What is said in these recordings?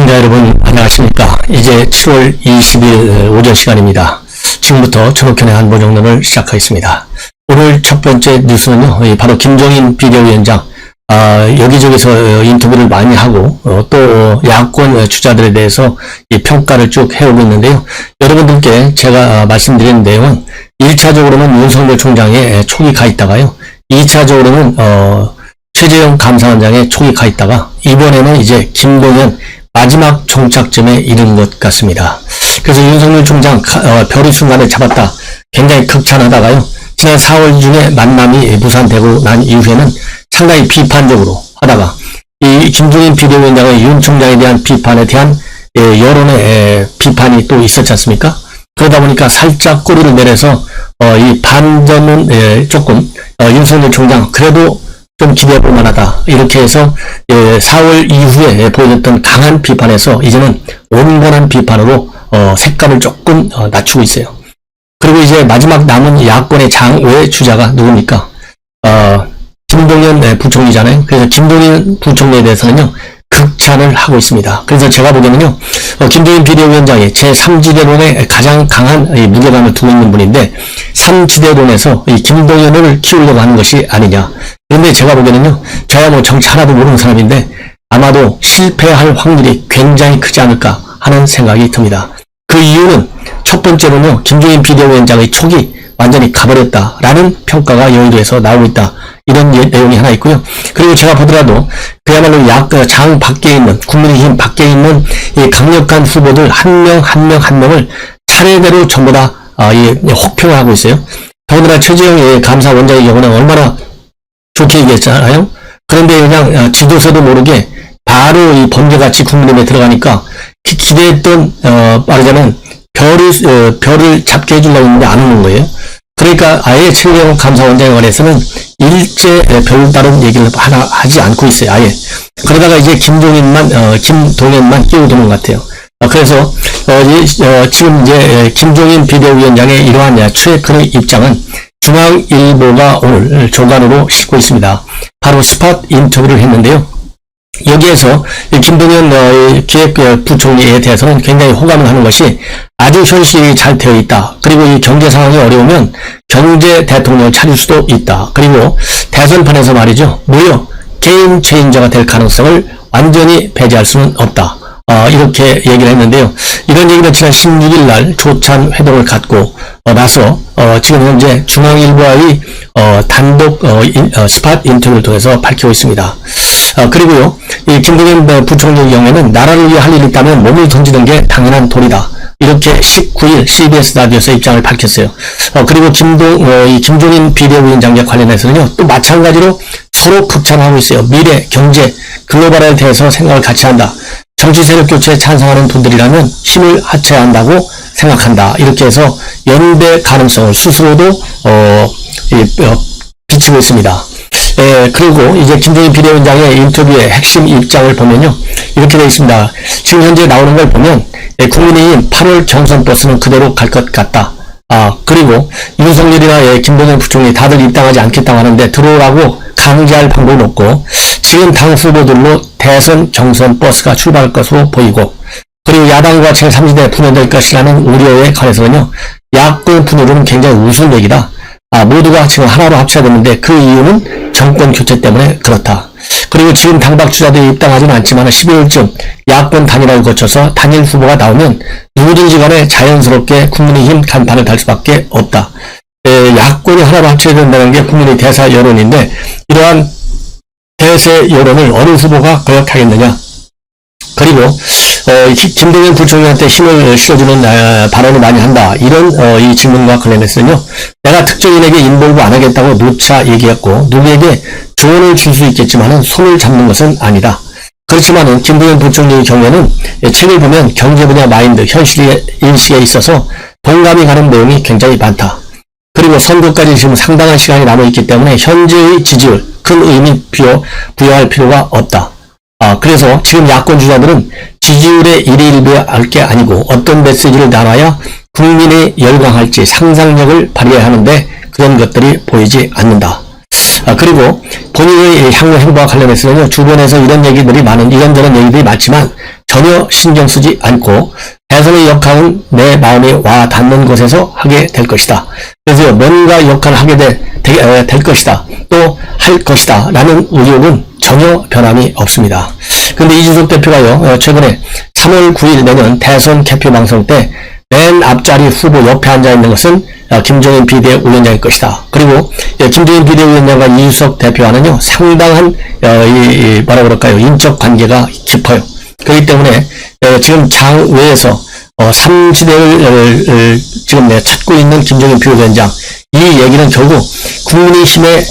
시청자 여러분 안녕하십니까. 이제 7월 20일 오전 시간입니다. 지금부터 전옥현의 한보정론을 시작하겠습니다. 오늘 첫 번째 뉴스는요, 바로 김종인 비대위원장 여기저기서 인터뷰를 많이 하고 또 야권 주자들에 대해서 평가를 쭉 해오고 있는데요. 여러분들께 제가 말씀드린 내용은 1차적으로는 윤석열 총장의 촉이 가 있다가요, 2차적으로는 최재형 감사원장의 촉이 가 있다가 이번에는 이제 김동연 마지막 종착점에 이른 것 같습니다. 그래서 윤석열 총장 별이 순간에 잡았다, 굉장히 극찬하다가요, 지난 4월 중에 만남이 무산되고 난 이후에는 상당히 비판적으로 하다가 이 김종인 비대위원장의 윤 총장에 대한 비판에 대한 여론의 비판이 또 있었지 않습니까? 그러다 보니까 살짝 꼬리를 내려서 이 반전은 조금 윤석열 총장 그래도 좀 기대해볼 만하다, 이렇게 해서 4월 이후에 보여줬던 강한 비판에서 이제는 온건한 비판으로 색감을 조금 낮추고 있어요. 그리고 이제 마지막 남은 야권의 장5의 주자가 누굽니까? 김동연 부총리잖아요. 그래서 김동연 부총리에 대해서는요, 극찬을 하고 있습니다. 그래서 제가 보기에는요, 김종인 비대위원장이 제3지대론에 가장 강한 무게감을 두고 있는 분인데, 3지대론에서 이 김동연을 키우려고 하는 것이 아니냐. 그런데 제가 보기에는요, 저야 뭐 정치 하나도 모르는 사람인데 아마도 실패할 확률이 굉장히 크지 않을까 하는 생각이 듭니다. 그 이유는 첫 번째로는요, 김종인 비대위원장의 촉이 완전히 가버렸다라는 평가가 여의도에서 나오고 있다, 이런 내용이 하나 있고요. 그리고 제가 보더라도 그야말로 장 밖에 있는, 국민의힘 밖에 있는 이 강력한 후보들 한 명을 차례대로 전부 다 혹평을 하고 있어요. 더군다나 최재형 감사원장의 경우는 얼마나 좋게 얘기했잖아요. 그런데 그냥 지도세도 모르게 바로 이 번개같이 국민의힘에 들어가니까 기대했던 말하자면 별을 잡게 해주려고 했는데 안 오는 거예요. 그러니까 아예 최재형 감사원장에 관해서는 일제 별다른 얘기를 하나 하지 않고 있어요. 아예. 그러다가 이제 김동연만 끼워두는 것 같아요. 그래서 지금 이제 김종인 비대위원장의 이러한 최근의 입장은 중앙일보가 오늘 조간으로 싣고 있습니다. 바로 스팟 인터뷰를 했는데요. 여기에서 김동연 기획부총리에 대해서는 굉장히 호감을 하는 것이 아주 현실이 잘 되어 있다. 그리고 이 경제 상황이 어려우면 경제 대통령을 차릴 수도 있다. 그리고 대선판에서 말이죠, 무려 게임 체인저가 될 가능성을 완전히 배제할 수는 없다. 이렇게 얘기를 했는데요. 이런 얘기는 지난 16일 날 조찬 회동을 갖고 나서 지금 현재 중앙일보와의 단독 스팟 인터뷰를 통해서 밝히고 있습니다. 그리고요, 이 김동연 부총리의 경우에는 나라를 위해 할 일이 있다면 몸을 던지는 게 당연한 도리다, 이렇게 19일 CBS 라디오에서 입장을 밝혔어요. 그리고 김종인 비대위원장과 관련해서는요, 또 마찬가지로 서로 극찬하고 있어요. 미래, 경제, 글로벌에 대해서 생각을 같이 한다. 정치 세력 교체에 찬성하는 분들이라면 힘을 합쳐야 한다고 생각한다. 이렇게 해서 연대 가능성을 스스로도 비치고 있습니다. 그리고 이제 김종인 비대위원장의 인터뷰의 핵심 입장을 보면요, 이렇게 되어 있습니다. 지금 현재 나오는 걸 보면 국민의힘 8월 경선 버스는 그대로 갈 것 같다. 그리고 윤석열이나 김동연 부총리 다들 입당하지 않겠다고 하는데 들어오라고 강제할 방법은 없고, 지금 당 후보들로 대선 경선 버스가 출발할 것으로 보이고, 그리고 야당과 제3지대 분열될 것이라는 우려에 관해서는요, 야권 분열은 굉장히 우스운 얘기다. 모두가 지금 하나로 합쳐야 되는데 그 이유는 정권 교체 때문에 그렇다. 그리고 지금 당박 주자들이 입당하지는 않지만 12월쯤 야권 단일화를 거쳐서 단일 후보가 나오면 누구든지 간에 자연스럽게 국민의힘 간판을 달 수밖에 없다. 야권이 하나로 합쳐야 된다는 게 국민의 대사 여론인데, 이러한 대세 여론을 어느 후보가 거역하겠느냐. 그리고 김동연 부총리한테 힘을 실어주는 발언을 많이 한다, 이런 이 질문과 관련해서는요, 내가 특정인에게 인볼브 안 하겠다고 누차 얘기했고, 누구에게 조언을 줄 수 있겠지만은 손을 잡는 것은 아니다. 그렇지만은 김동연 부총리의 경우에는 책을 보면 경제 분야 마인드, 현실의 인식에 있어서 동감이 가는 내용이 굉장히 많다. 그리고 선거까지 지금 상당한 시간이 남아있기 때문에 현재의 지지율 큰 의미 부여할 필요가 없다. 그래서 지금 야권 주자들은 지지율에 일희일비할 게 아니고 어떤 메시지를 나눠야 국민이 열광할지 상상력을 발휘해야 하는데 그런 것들이 보이지 않는다. 그리고 본인의 향후 행보와 관련해서는요, 주변에서 이런저런 얘기들이 많지만 전혀 신경 쓰지 않고 대선의 역할은 내 마음이 와 닿는 곳에서 하게 될 것이다. 그래서 뭔가 역할을 하게 될 것이다. 또 할 것이다. 라는 의욕은 전혀 변함이 없습니다. 그런데 이준석 대표가요, 최근에 3월 9일 내년 대선 개표 방송 때 맨 앞자리 후보 옆에 앉아있는 것은 김종인 비대위원장일 것이다. 그리고 김종인 비대위원장과 이준석 대표와는요, 상당한 뭐라 그럴까요, 인적 관계가 깊어요. 그렇기 때문에 지금 장외에서 3지대를 지금 찾고 있는 김종인 비대위원장, 이 얘기는 결국 국민의힘에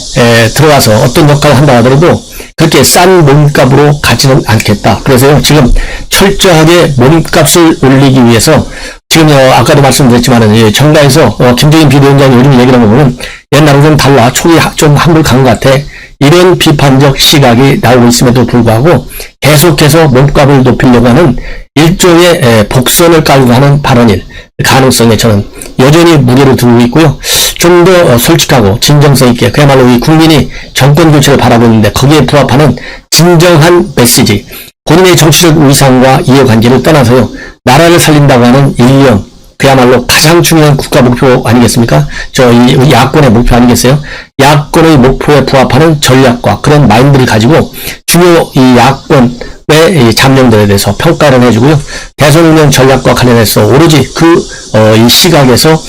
들어가서 어떤 역할을 한다 하더라도 그렇게 싼 몸값으로 가지는 않겠다. 그래서요, 지금 철저하게 몸값을 올리기 위해서 지금 아까도 말씀드렸지만은 정가에서 김종인 비대위원장이 요즘 얘기를 하는 거 보면 옛날하고 좀 달라, 촉이 좀 한물 간 것 같아. 이런 비판적 시각이 나오고 있음에도 불구하고 계속해서 몸값을 높이려고 하는 일종의 복선을 깔고 하는 발언일 가능성에 저는 여전히 무게를 두고 있고요. 좀 더 솔직하고 진정성 있게, 그야말로 이 국민이 정권 교체를 바라보는데 거기에 부합하는 진정한 메시지, 본인의 정치적 의상과 이해관계를 떠나서요, 나라를 살린다고 하는 일념, 그야말로 가장 중요한 국가 목표 아니겠습니까? 이 야권의 목표 아니겠어요? 야권의 목표에 부합하는 전략과 그런 마인드를 가지고 주요 이 야권의 잠룡들에 대해서 평가를 해주고요. 대선 운영 전략과 관련해서 오로지 이 시각에서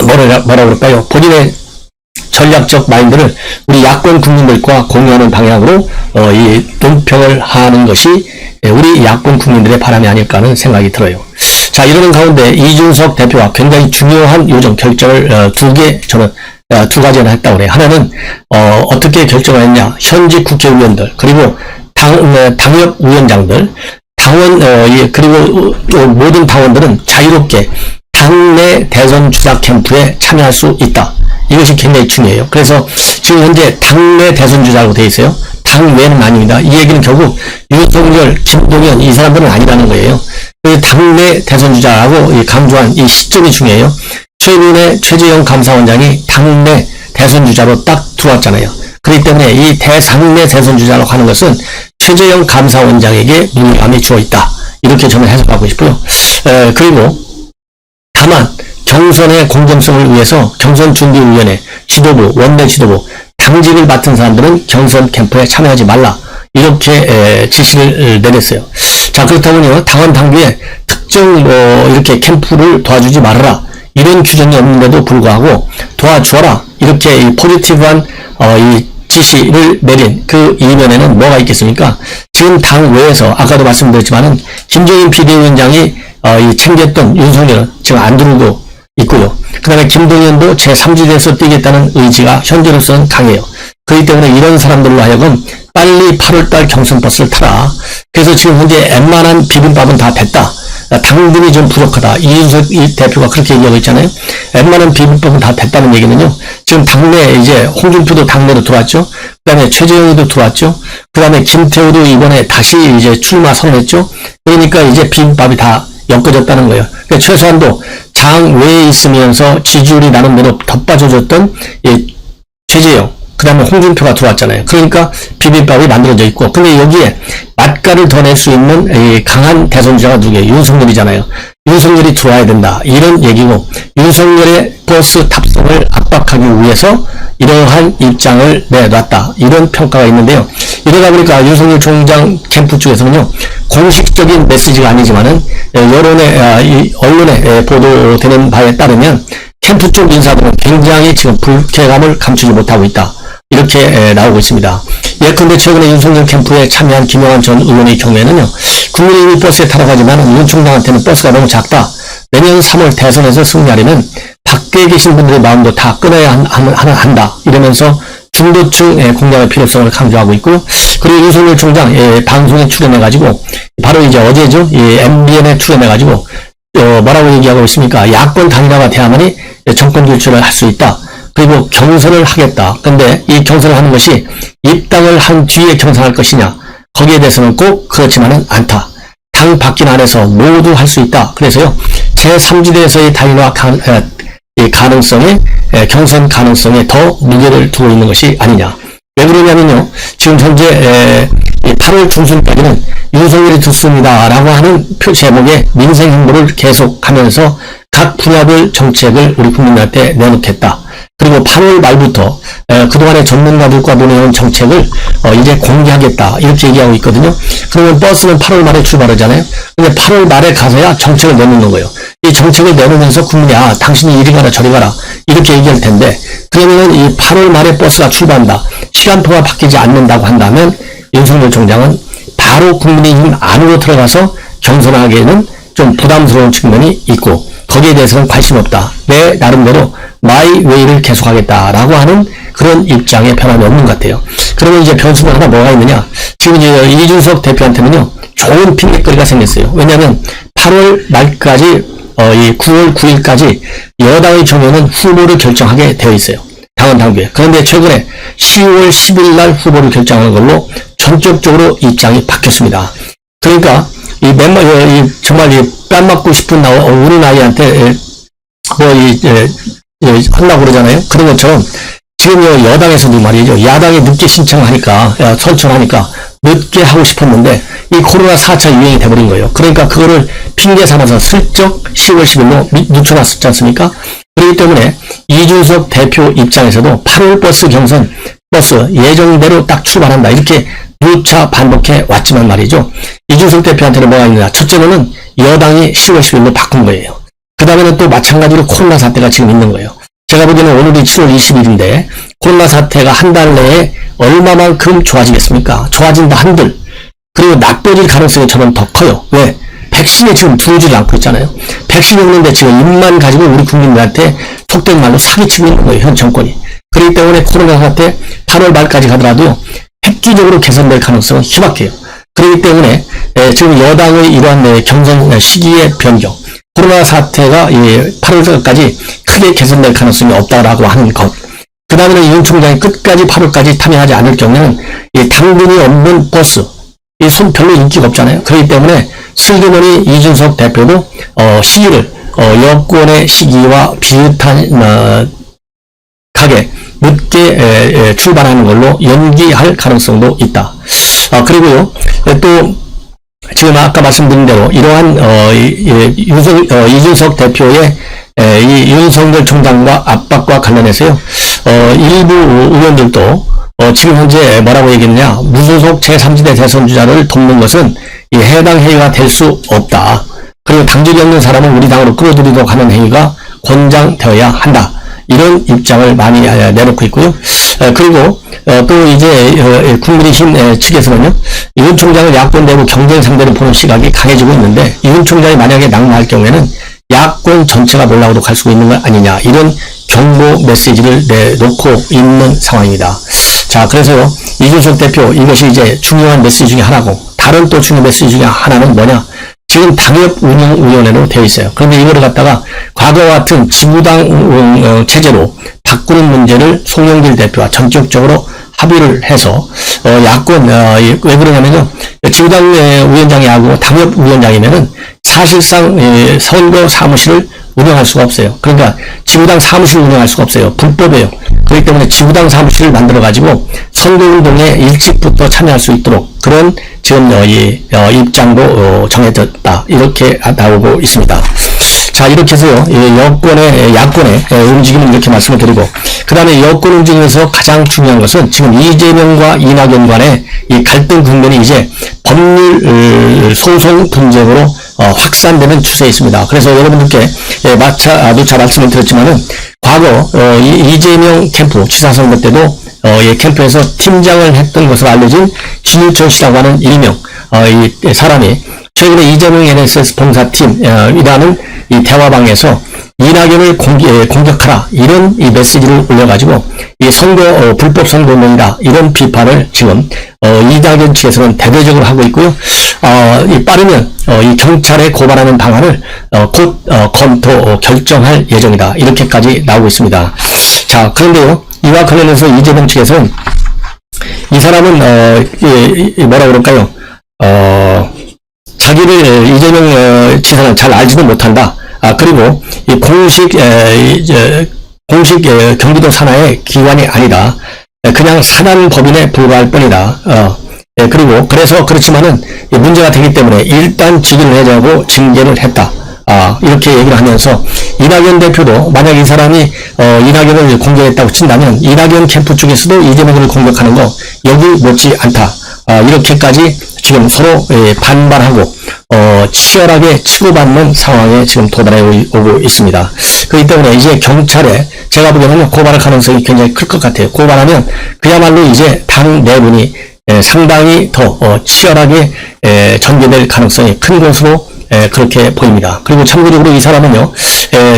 뭐라 그럴까요? 본인의 전략적 마인드를 우리 야권 국민들과 공유하는 방향으로 이 논평을 하는 것이 우리 야권 국민들의 바람이 아닐까 하는 생각이 들어요. 자, 이러는 가운데 이준석 대표가 굉장히 중요한 요즘 결정을 두 가지나 했다고 그래요. 하나는 어떻게 결정을 했냐, 현직 국회의원들 그리고 당협위원장들, 당원 그리고 모든 당원들은 자유롭게 당내 대선 주자 캠프에 참여할 수 있다. 이것이 굉장히 중요해요. 그래서 지금 현재 당내 대선 주자라고 되어 있어요. 당외는 아닙니다. 이 얘기는 결국 윤석열, 김동연 이 사람들은 아니라는 거예요. 당내 대선 주자라고 강조한 이 시점이 중요해요. 최근에 최재형 감사원장이 당내 대선 주자로 딱 들어왔잖아요. 그렇기 때문에 이 당내 대선 주자라고 하는 것은 최재형 감사원장에게 무게감이 주어 있다. 이렇게 저는 해석하고 싶고요. 그리고 다만 경선의 공정성을 위해서 경선준비위원회, 지도부, 원내 지도부, 당직을 맡은 사람들은 경선 캠프에 참여하지 말라. 이렇게 지시를 내렸어요. 자, 그렇다면요, 당원 당규에 특정 이렇게 캠프를 도와주지 말아라. 이런 규정이 없는데도 불구하고 도와주어라. 이렇게 이 포지티브한 이 지시를 내린 그 이면에는 뭐가 있겠습니까? 지금 당외에서 아까도 말씀드렸지만은 김종인 비대위원장이 챙겼던 윤석열은 지금 안 들어오고 있고요. 그 다음에 김동연도 제3지대에서 뛰겠다는 의지가 현재로서는 강해요. 그렇기 때문에 이런 사람들로 하여금 빨리 8월달 경선버스를 타라. 그래서 지금 현재 웬만한 비빔밥은 다 됐다. 당분이 좀 부족하다. 이준석 대표가 그렇게 얘기하고 있잖아요. 웬만한 비빔밥은 다 됐다는 얘기는요, 지금 당내 이제 홍준표도 당내로 들어왔죠. 그 다음에 최재형이도 들어왔죠. 그 다음에 김태우도 이번에 다시 이제 출마 선언했죠. 그러니까 이제 비빔밥이 다 엮어졌다는 거예요. 그러니까 최소한도 장외에 있으면서 지지율이 나름대로 덧빠져줬던 최재형, 그 다음에 홍준표가 들어왔잖아요. 그러니까 비빔밥이 만들어져 있고, 근데 여기에 맛깔을 더 낼 수 있는 이 강한 대선주자가 누구예요? 윤석열이잖아요. 윤석열이 들어와야 된다. 이런 얘기고, 윤석열의 버스 탑승을 압박하기 위해서 이러한 입장을 내놨다. 이런 평가가 있는데요. 이러다 보니까 윤석열 총장 캠프 쪽에서는요, 공식적인 메시지가 아니지만은 언론에 보도되는 바에 따르면 캠프 쪽 인사들은 굉장히 지금 불쾌감을 감추지 못하고 있다. 이렇게 나오고 있습니다. 예컨대 최근에 윤석열 캠프에 참여한 김영환 전 의원의 경우에는요, 국민의힘 버스에 타러 가지만 윤 총장한테는 버스가 너무 작다. 내년 3월 대선에서 승리하려면 밖에 계신 분들의 마음도 다 끊어야 한다. 이러면서 중도층 공략의 필요성을 강조하고 있고, 그리고 윤석열 총장 방송에 출연해가지고 바로 이제 어제죠, MBN에 출연해가지고 뭐라고 얘기하고 있습니까? 야권 단일화가 돼야만이 정권 교체를 할 수 있다. 그리고 경선을 하겠다. 근데 이 경선을 하는 것이 입당을 한 뒤에 경선할 것이냐, 거기에 대해서는 꼭 그렇지만은 않다. 당 바뀐 안에서 모두 할 수 있다. 그래서요, 제3지대에서의 단일화 가능성에, 경선 가능성에 더 무게를 두고 있는 것이 아니냐. 왜 그러냐면요, 지금 현재 이 8월 중순까지는 윤석열이 듣습니다라고 하는 제목의 민생 행보를 계속하면서 각 분야별 정책을 우리 국민한테 내놓겠다. 그리고 8월 말부터 그동안의 전문가들과 논의해온 정책을 이제 공개하겠다 이렇게 얘기하고 있거든요. 그러면 버스는 8월 말에 출발하잖아요. 근데 8월 말에 가서야 정책을 내놓는 거예요. 이 정책을 내놓으면서 국민이 당신이 이리 가라 저리 가라 이렇게 얘기할 텐데, 그러면 이 8월 말에 버스가 출발한다, 시간표가 바뀌지 않는다고 한다면 윤석열 총장은 바로 국민의힘 안으로 들어가서 경선하기에는 좀 부담스러운 측면이 있고, 거기에 대해서는 관심 없다, 내 나름대로 마이 웨이를 계속하겠다라고 하는 그런 입장에 변함이 없는 것 같아요. 그러면 이제 변수가 하나 뭐가 있느냐, 지금 이제 이준석 대표한테는요 좋은 핑계거리가 생겼어요. 왜냐하면 8월 말까지 이 9월 9일까지 여당의 경우에는 후보를 결정하게 되어 있어요, 당원 당규에. 그런데 최근에 10월 10일 날 후보를 결정하는 걸로 전격적으로 입장이 바뀌었습니다. 그러니까 정말 뺨 맞고 싶은 우리 나이한테 한다고 그러잖아요. 그런 것처럼 지금 여당에서도 말이죠, 야당이 늦게 신청하니까 선출하니까 늦게 하고 싶었는데 이 코로나 4차 유행이 돼버린 거예요. 그러니까 그거를 핑계 삼아서 슬쩍 10월 10일로 늦춰놨었지 않습니까? 그렇기 때문에 이준석 대표 입장에서도 8월 버스 경선 버스 예정대로 딱 출발한다 이렇게 누차 반복해 왔지만 말이죠, 이준석 대표한테는 뭐가 있느냐, 첫째로는 여당이 10월 10일로 바꾼 거예요. 그 다음에는 또 마찬가지로 코로나 사태가 지금 있는 거예요. 제가 보기에는 오늘이 7월 20일인데 코로나 사태가 한 달 내에 얼마만큼 좋아지겠습니까? 좋아진다 한들, 그리고 나빠질 가능성이 저는 더 커요. 왜? 백신이 지금 들어오지를 않고 있잖아요. 백신이 없는데 지금 입만 가지고 우리 국민들한테 속된 말로 사기치고 있는 거예요, 현 정권이. 그렇기 때문에 코로나 사태 8월 말까지 가더라도 획기적으로 개선될 가능성은 희박해요. 그렇기 때문에 지금 여당의 이러한 경선 시기의 변경, 코로나 사태가 8월까지 크게 개선될 가능성이 없다라고 하는 것, 그 다음에는 윤 총장이 끝까지 8월까지 참여하지 않을 경우에는 당분이 없는 버스, 이 손 별로 인기가 없잖아요. 그렇기 때문에 슬그머니 이준석 대표도 시기를 여권의 시기와 비슷한 가게 늦게 출발하는 걸로 연기할 가능성도 있다. 그리고요 또 지금 아까 말씀드린 대로 이러한 이준석 대표의 이 윤석열 총장과 압박과 관련해서요 일부 의원들도 지금 현재 뭐라고 얘기했느냐, 무소속 제3지대 대선 주자를 돕는 것은 이 해당 행위가 될 수 없다. 그리고 당직이 없는 사람은 우리 당으로 끌어들이도록 하는 행위가 권장되어야 한다. 이런 입장을 많이 내놓고 있고요. 그리고 또 이제 국민의힘 측에서는요, 윤 총장을 야권 내부 경쟁 상대로 보는 시각이 강해지고 있는데, 윤 총장이 만약에 낙마할 경우에는 야권 전체가 몰락으로 갈 수 있는 것 아니냐, 이런 경고 메시지를 내놓고 있는 상황입니다. 자, 그래서요 이준석 대표, 이것이 이제 중요한 메시지 중에 하나고, 다른 또 중요한 메시지 중에 하나는 뭐냐, 지금 당협운영위원회로 되어 있어요. 그런데 이거를 갖다가 과거와 같은 지구당 체제로 바꾸는 문제를 송영길 대표와 전격적으로 합의를 해서 야권 왜 그러냐면요, 지구당 위원장이 하고 당협위원장이면은 사실상 선거 사무실을 운영할 수가 없어요. 그러니까 지구당 사무실을 운영할 수가 없어요. 불법이에요. 그렇기 때문에 지구당 사무실을 만들어 가지고 선거운동에 일찍부터 참여할 수 있도록 그런 지금 입장도 정해졌다, 이렇게 나오고 있습니다. 자, 이렇게 해서요 야권의 움직임을 이렇게 말씀을 드리고, 그 다음에 여권 움직임에서 가장 중요한 것은 지금 이재명과 이낙연 간의 이 갈등 국면이 이제 법률 소송 분쟁으로 확산되는 추세에 있습니다. 그래서 여러분들께 누차 말씀을 드렸지만은 과거 이재명 캠프 지사선거 때도 캠프에서 팀장을 했던 것으로 알려진 진유철 씨라고 하는 일명 이 사람이 최근에 이재명 NSS 봉사팀이라는 이 대화방에서 이낙연을 공격하라, 이런 이 메시지를 올려가지고 이 선거 불법 선거운동이다, 이런 비판을 지금 이낙연 측에서는 대대적으로 하고 있고요. 빠르면 이 경찰에 고발하는 방안을 곧 검토 결정할 예정이다, 이렇게까지 나오고 있습니다. 자, 그런데요 이와 관련해서 이재명 측에서는 이 사람은 뭐라 그럴까요? 자기를 이재명 지사는 잘 알지도 못한다. 그리고 이 공식 경기도 산하의 기관이 아니다. 그냥 산안법인에 불과할 뿐이다. 그리고 그래서 그렇지만은 문제가 되기 때문에 일단 직위를 해제하고 징계를 했다. 이렇게 얘기를 하면서 이낙연 대표도 만약 이 사람이 이낙연을 공격했다고 친다면 이낙연 캠프 쪽에서도 이재명을 공격하는 거 여기 못지 않다. 이렇게까지 지금 서로 반발하고 치열하게 치고받는 상황에 지금 도달해 오고 있습니다. 그렇기 때문에 이제 경찰에 제가 보기에는 고발할 가능성이 굉장히 클 것 같아요. 고발하면 그야말로 이제 당 내분이 상당히 더 치열하게 전개될 가능성이 큰 것으로 그렇게 보입니다. 그리고 참고적으로 이 사람은요,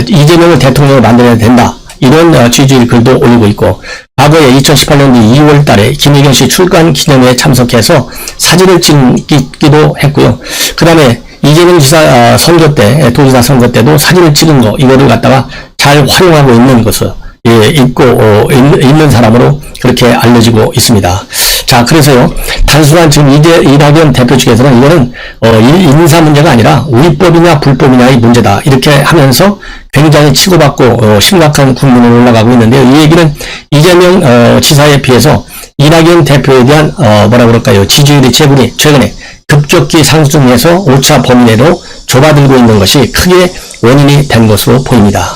이재명을 대통령으로 만들어야 된다. 이런 취지의 글도 올리고 있고, 과거에 2018년도 2월 달에 김혜경 씨 출간 기념회에 참석해서 사진을 찍기도 했고요. 그 다음에 이재명 지사 선거 때, 도지사 선거 때도 사진을 찍은 거, 이거를 갖다가 잘 활용하고 있는 것을, 있는 사람으로 그렇게 알려지고 있습니다. 자, 그래서요, 단순한 지금 이낙연 대표 측에서는 이거는, 인사 문제가 아니라 위법이냐 불법이냐의 문제다. 이렇게 하면서 굉장히 치고받고, 심각한 국민으로 올라가고 있는데요. 이 얘기는 이재명, 지사에 비해서 이낙연 대표에 대한, 지지율이 최근에 급격히 상승해서 5차 범위 내로 좁아들고 있는 것이 크게 원인이 된 것으로 보입니다.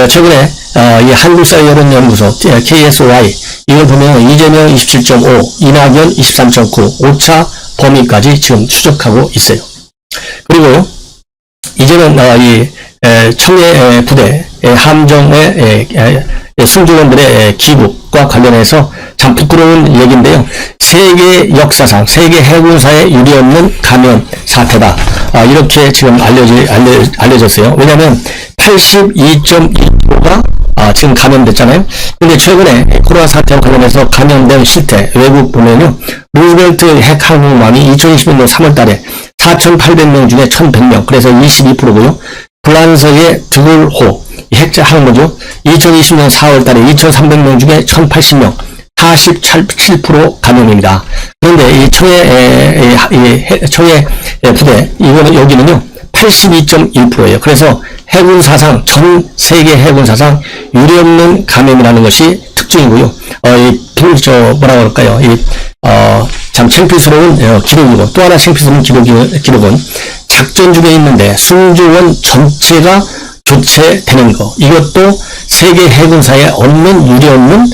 최근에 이 한국사회여론연구소 KSOI 이걸 보면 이재명 27.5, 이낙연 23.9, 5차 범위까지 지금 추적하고 있어요. 그리고 이제는 이 청해 부대 함정의 승조원들의 기부과 관련해서 참 부끄러운 얘기인데요. 세계 역사상 세계 해군사에 유례없는 감염 사태다. 이렇게 지금 알려졌어요. 왜냐하면 82.2%가 지금 감염됐잖아요. 근데 최근에 코로나 사태와 관련해서 감염된 실태 외국 보면요. 루즈벨트 핵항공모함이 2020년도 3월 달에 4,800명 중에 1,100명, 그래서 22%고요. 불란서의 두글호 핵항모죠. 2020년 4월 달에 2,300명 중에 1,080명, 47% 감염입니다. 그런데 이 청해 부대, 여기는요, 82.1%예요. 그래서 해군 사상, 전 세계 해군 사상 유례없는 감염이라는 것이 특징이고요. 참 창피스러운 기록이고, 또 하나 창피스러운 기록은 작전 중에 있는데 승조원 전체가 교체되는 거. 이것도 세계 해군사에 없는 유례없는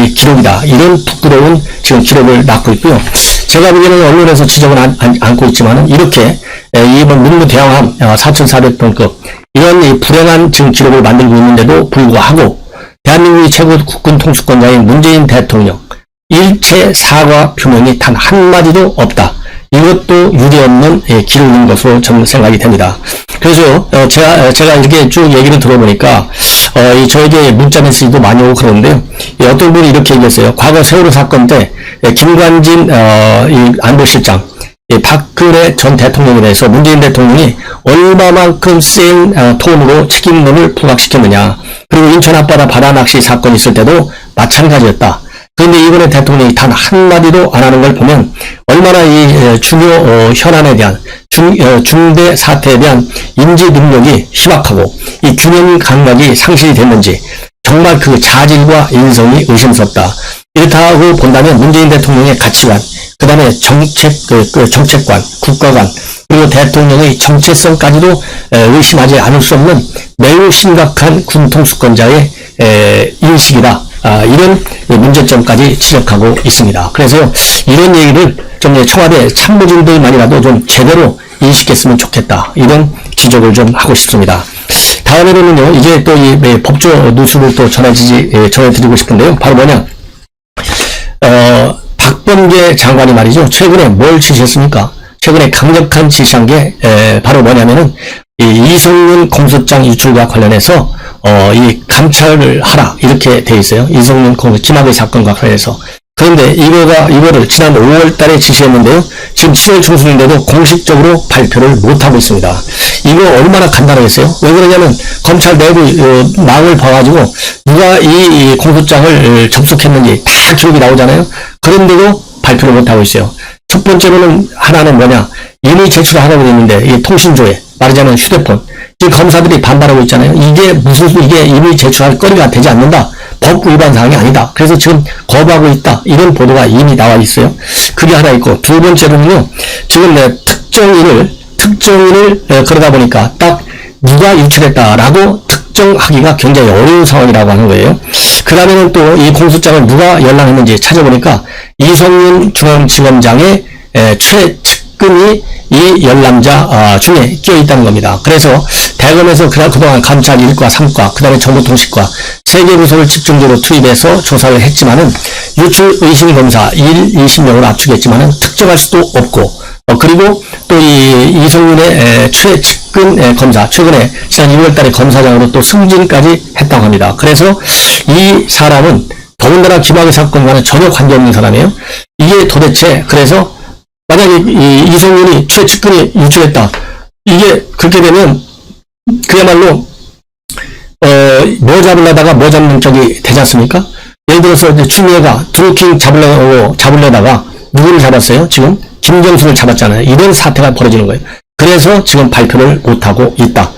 이 기록이다. 이런 부끄러운 지금 기록을 낳고 있고요. 제가 보기에는 언론에서 지적은 않고 있지만은 이렇게 이번 문무대왕함 4,400톤급 이런 이 불행한 지금 기록을 만들고 있는데도 불구하고 대한민국의 최고 국군 통수권자인 문재인 대통령 일체 사과 표명이 단 한마디도 없다. 이것도 유례없는 기록인 것으로 저는 생각이 됩니다. 그래서 제가 이렇게 쭉 얘기를 들어보니까 저에게 문자 메시지도 많이 오고 그러는데요. 어떤 분이 이렇게 얘기했어요. 과거 세월호 사건 때 김관진 안보실장 박근혜 전 대통령에 대해서 문재인 대통령이 얼마만큼 센 톤으로 책임론을 부각시켰느냐. 그리고 인천 앞바다 바다낚시 사건 있을 때도 마찬가지였다. 그런데 이번에 대통령이 단 한마디도 안 하는 걸 보면 얼마나 이 중요 현안에 대한 중대 사태에 대한 인지 능력이 희박하고 이 균형 감각이 상실이 됐는지 정말 그 자질과 인성이 의심스럽다. 이렇다고 본다면 문재인 대통령의 가치관, 그 다음에 정책관, 국가관, 그리고 대통령의 정체성까지도 의심하지 않을 수 없는 매우 심각한 군 통수권자의 인식이다. 이런 문제점까지 지적하고 있습니다. 그래서 이런 얘기를 좀 청와대 참모진들만이라도 좀 제대로 인식했으면 좋겠다. 이런 지적을 좀 하고 싶습니다. 다음에는요, 이제 또 이 법조 뉴스를 또 전해드리고 싶은데요. 바로 뭐냐? 박범계 장관이 말이죠. 최근에 뭘 지시했습니까? 최근에 강력한 지시한 게, 바로 뭐냐면은, 이성윤 공소장 유출과 관련해서, 이 감찰을 하라. 이렇게 돼 있어요. 이성윤 김학의 사건과 관련해서. 그런데 이거를 지난 5월 달에 지시했는데요. 지금 7월 중순인데도 공식적으로 발표를 못하고 있습니다. 이거 얼마나 간단하겠어요? 왜 그러냐면, 검찰 내부 망을 봐가지고, 누가 이 공소장을 접속했는지 다 기록이 나오잖아요? 그런데도 발표를 못하고 있어요. 첫 번째로는 하나는 뭐냐? 이미 제출하라고 되어 있는데, 이 통신조회, 말하자면 휴대폰. 지금 검사들이 반발하고 있잖아요. 이게 이미 제출할 거리가 되지 않는다. 법 위반 사항이 아니다. 그래서 지금 거부하고 있다. 이런 보도가 이미 나와 있어요. 그게 하나 있고, 두 번째로는요, 지금 특정인을 그러다 보니까 딱 누가 유출했다라고 특정하기가 굉장히 어려운 상황이라고 하는 거예요. 그 다음에는 또 이 공소장을 누가 연락했는지 찾아보니까 이성윤 중앙지검장의 최측근이 이 열람자 중에 끼어 있다는 겁니다. 그래서 대검에서 그동안 감찰 1과 3과 그 다음에 정보통신과 3개 부서를 집중적으로 투입해서 조사를 했지만은 유출 의심 검사 1, 20명을 압축했지만은 특정할 수도 없고, 그리고 또 이성윤의 최측근 검사, 최근에 지난 2월 달에 검사장으로 또 승진까지 했다고 합니다. 그래서 이 사람은 더군다나 김학의 사건과는 전혀 관계없는 사람이에요. 이게 도대체, 그래서 만약에 이성윤이 최측근이 유출했다. 이게 그렇게 되면 그야말로 뭐 잡으려다가 뭐 잡는 쪽이 되지 않습니까? 예를 들어서 이제 추미애가 드루킹 잡으려다가 누구를 잡았어요? 지금 김경수를 잡았잖아요. 이런 사태가 벌어지는 거예요. 그래서 지금 발표를 못하고 있다.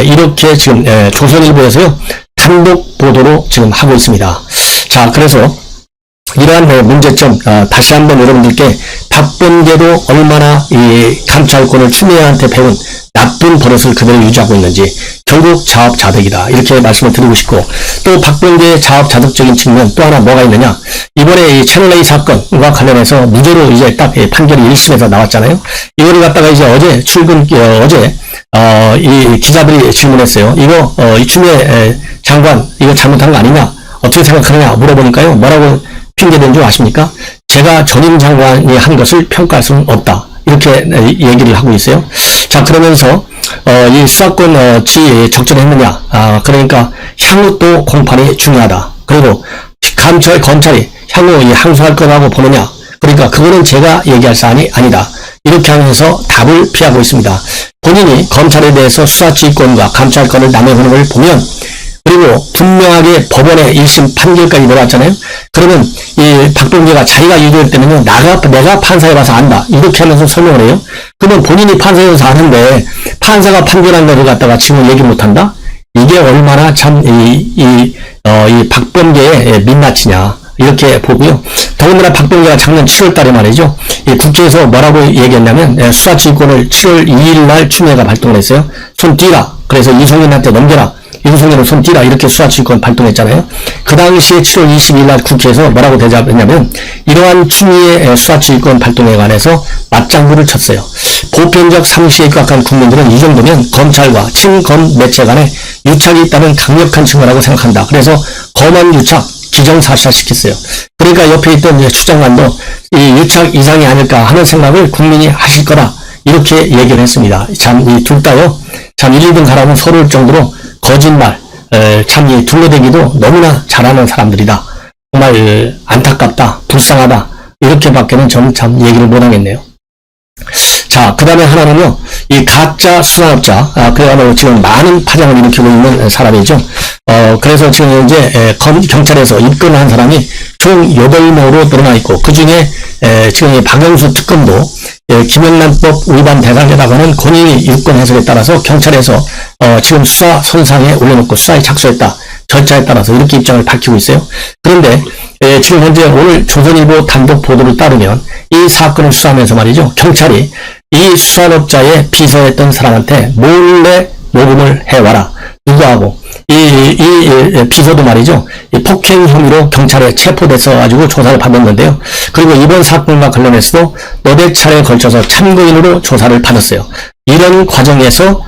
이렇게 지금 조선일보에서요 단독 보도로 지금 하고 있습니다. 자, 그래서 이러한 문제점 다시 한번 여러분들께 박범계도 얼마나 이 감찰권을 추미애한테 배운 나쁜 버릇을 그대로 유지하고 있는지, 결국 자업자득이다, 이렇게 말씀을 드리고 싶고, 또 박범계의 자업자득적인 측면 또 하나 뭐가 있느냐, 이번에 이 채널A 사건과 관련해서 무죄로 이제 딱 판결이 1심에서 나왔잖아요. 이거를 갖다가 이제 어제 이 기자들이 질문했어요. 이거 이 추미애 장관 이거 잘못한 거 아니냐, 어떻게 생각하느냐 물어보니까요, 뭐라고 핑계대는 줄 아십니까? 제가 전임 장관이 한 것을 평가할 수는 없다, 이렇게 얘기를 하고 있어요. 자, 그러면서 이 수사권 적절했느냐, 그러니까 향후 또 공판이 중요하다. 그리고 검찰이 향후 항소할 거라고 보느냐, 그러니까 그거는 제가 얘기할 사안이 아니다, 이렇게 하면서 답을 피하고 있습니다. 본인이 검찰에 대해서 수사지휘권과 감찰권을 남용하는 걸 보면, 그리고 분명하게 법원의 1심 판결까지 내려왔잖아요. 그러면 이 박범계가 자기가 유죄했다면요, 내가 판사해봐서 안다, 이렇게 하면서 설명을 해요. 그러면 본인이 판사해서 아는데 판사가 판결한 거를 갖다가 지금 얘기 못한다? 이게 얼마나 참 이 박범계의 민낯이냐, 이렇게 보고요. 더군다나 박범계가 작년 7월 달에 말이죠, 이 국회에서 뭐라고 얘기했냐면, 수사지휘권을 7월 2일 날 추미애가 발동을 했어요. 손 띄라, 그래서 이성윤한테 넘겨라, 윤석열은 손 띄라, 이렇게 수사지휘권 발동했잖아요. 그 당시에 7월 22일 날 국회에서 뭐라고 대답했냐면, 이러한 추미애 수사지휘권 발동에 관해서 맞장구를 쳤어요. 보편적 상식에 입각한 국민들은 이 정도면 검찰과 친검 매체 간에 유착이 있다는 강력한 증거라고 생각한다. 그래서 검언 유착 기정사실화시켰어요. 그러니까 옆에 있던 추장관도 이 유착 이상이 아닐까 하는 생각을 국민이 하실 거라, 이렇게 얘기를 했습니다. 참 이 둘 다요, 참 1, 2등 가라면 서러울 정도로 거짓말, 참 이 둘러대기도 너무나 잘하는 사람들이다. 정말 안타깝다, 불쌍하다, 이렇게밖에는 저는 참 얘기를 못하겠네요. 자, 그 다음에 하나는요, 이 가짜 수산업자, 그야말로 지금 많은 파장을 일으키고 있는 사람이죠. 그래서 지금 현재 경찰에서 입건을 한 사람이 총 8명으로 늘어나 있고, 그 중에 지금 박영수 특검도 김영란법 위반 대상자라고 하는 권위 유권 해석에 따라서 경찰에서 지금 수사 선상에 올려놓고 수사에 착수했다, 절차에 따라서 이렇게 입장을 밝히고 있어요. 그런데 지금 현재 오늘 조선일보 단독 보도를 따르면 이 사건을 수사하면서 말이죠, 경찰이 이 수산업자의 비서했던 사람한테 몰래 모금을 해와라, 누구하고 이 비서도 말이죠, 이 폭행 혐의로 경찰에 체포돼서 가지고 조사를 받았는데요. 그리고 이번 사건과 관련해서도 너댓 차례에 걸쳐서 참고인으로 조사를 받았어요. 이런 과정에서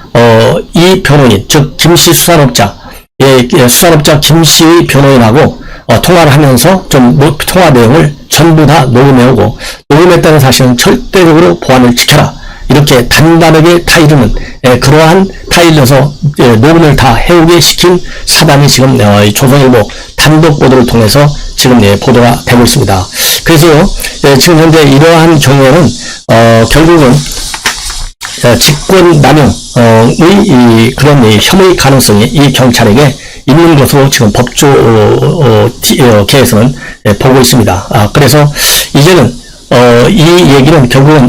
이 변호인, 즉 김씨 수산업자, 수산업자 김씨의 변호인하고 통화를 하면서 좀 통화 내용을 전부 다 녹음해오고, 녹음했다는 사실은 절대적으로 보안을 지켜라, 이렇게 단단하게 타이르는, 그러한 타일러서 녹음을 다 해오게 시킨 사단이 지금 조선일보 단독 보도를 통해서 지금 보도가 되고 있습니다. 그래서요, 지금 현재 이러한 경우에는 결국은 직권남용의 그런 혐의 가능성이 이 경찰에게 있는 것으로 지금 법조계에서는 보고 있습니다. 그래서 이제는 이 얘기는 결국은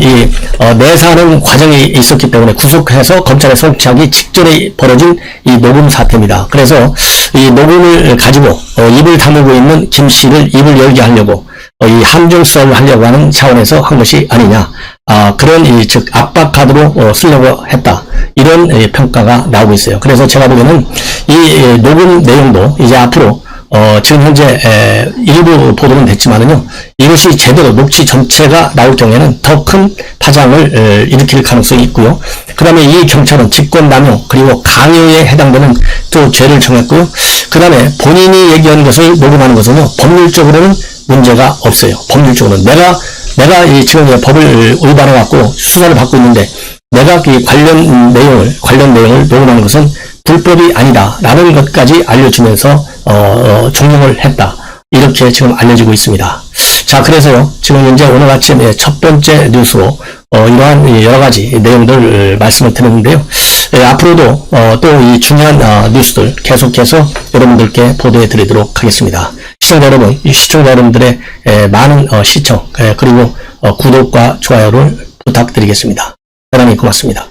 내사하는 과정이 있었기 때문에 구속해서 검찰에 송치하기 직전에 벌어진 이 녹음 사태입니다. 그래서 이 녹음을 가지고 입을 다물고 있는 김 씨를 입을 열게 하려고 이 함정 수사를 하려고 하는 차원에서 한 것이 아니냐. 그런 즉 압박 카드로 쓰려고 했다. 이런 평가가 나오고 있어요. 그래서 제가 보기에는 이 녹음 내용도 이제 앞으로 지금 현재 일부 보도는 됐지만은요, 이것이 제대로 녹취 전체가 나올 경우에는 더 큰 파장을 일으킬 가능성이 있고요. 그 다음에 이 경찰은 직권남용 그리고 강요에 해당되는 또 죄를 정했고요. 그 다음에 본인이 얘기한 것을 녹음하는 것은요, 법률적으로는 문제가 없어요. 법률적으로는 내가 이 지금 법을 위반해 갖고 수사를 받고 있는데 내가 그 관련 내용을 녹음하는 것은 불법이 아니다라는 것까지 알려주면서 종용을 했다. 이렇게 지금 알려지고 있습니다. 자, 그래서요, 지금 현재 오늘 아침 첫 번째 뉴스로 이러한 여러 가지 내용들 말씀을 드렸는데요. 앞으로도 또 이 중요한 뉴스들 계속해서 여러분들께 보도해 드리도록 하겠습니다. 시청자 여러분들의 많은 시청 그리고 구독과 좋아요를 부탁드리겠습니다. 대단히 고맙습니다.